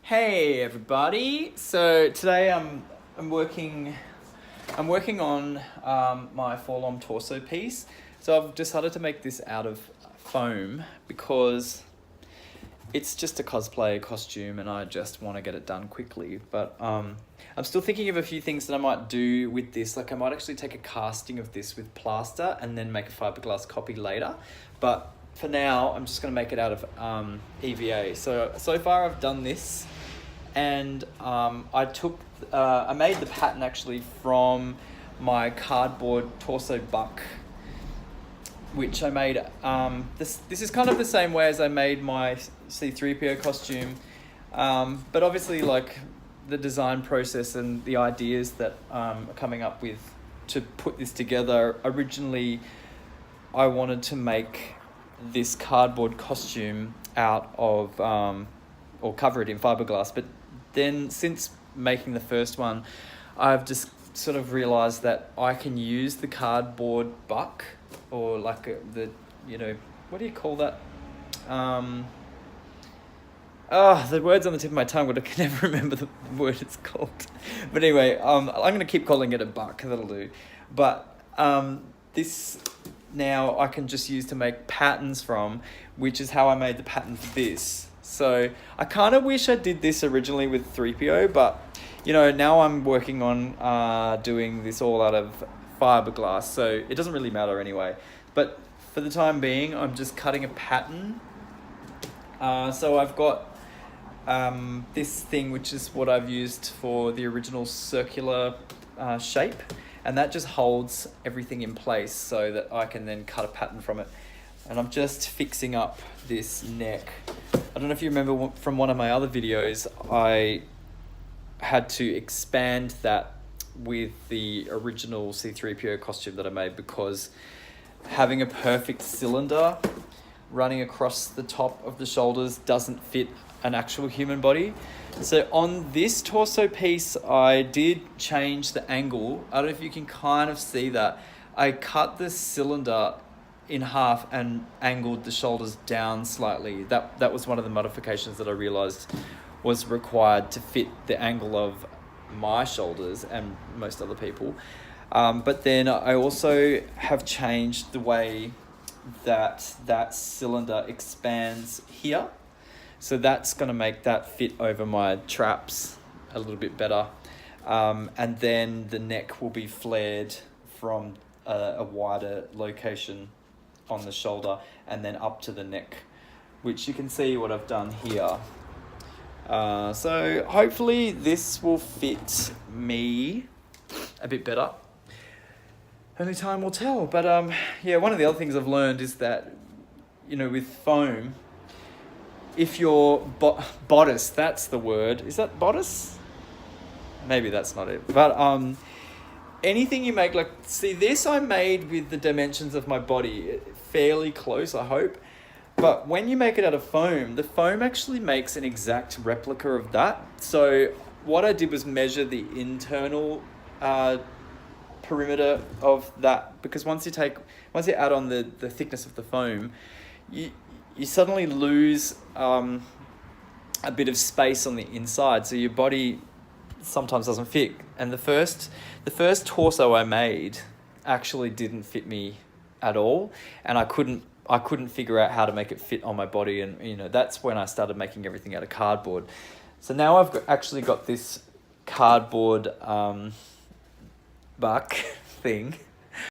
Hey everybody! So today I'm working on my LOM torso piece. So I've decided to make this out of foam because it's just a cosplay costume and I just want to get it done quickly. But I'm still thinking of a few things that I might do with this. Like I might actually take a casting of this with plaster and then make a fiberglass copy later. But for now, I'm just going to make it out of EVA. So far I've done this, and I made the pattern actually from my cardboard torso buck, which I made. This is kind of the same way as I made my C-3PO costume, but obviously like the design process and the ideas that I'm coming up with to put this together. Originally, I wanted to make this cardboard costume out of or cover it in fiberglass, but then since making the first one, I've just sort of realized that I can use the cardboard buck, or like the what do you call that, the word's on the tip of my tongue, but I can never remember the word it's called. But anyway, I'm going to keep calling it a buck. That'll do. But this now I can just use to make patterns from, which is how I made the pattern for this. So I kind of wish I did this originally with 3PO, but now I'm working on doing this all out of fiberglass, so it doesn't really matter anyway. But for the time being, I'm just cutting a pattern. So I've got this thing, which is what I've used for the original circular shape, and that just holds everything in place so that I can then cut a pattern from it. And I'm just fixing up this neck. I don't know if you remember from one of my other videos, I had to expand that with the original C-3PO costume that I made, because having a perfect cylinder running across the top of the shoulders doesn't fit an actual human body. So on this torso piece, I did change the angle. I don't know if you can kind of see that. I cut the cylinder in half and angled the shoulders down slightly. That was one of the modifications that I realized was required to fit the angle of my shoulders and most other people. But then I also have changed the way that cylinder expands here. So that's going to make that fit over my traps a little bit better. And then the neck will be flared from a wider location on the shoulder and then up to the neck, which you can see what I've done here. So hopefully this will fit me a bit better. Only time will tell. But one of the other things I've learned is that, with foam, if your bodice, that's the word. Is that bodice? Maybe that's not it. But anything you make, like, see, this I made with the dimensions of my body, fairly close, I hope. But when you make it out of foam, the foam actually makes an exact replica of that. So what I did was measure the internal perimeter of that, because once you add on the thickness of the foam, you suddenly lose a bit of space on the inside, so your body sometimes doesn't fit. And the first torso I made actually didn't fit me at all, and I couldn't figure out how to make it fit on my body, and that's when I started making everything out of cardboard. So now I've actually got this cardboard buck thing,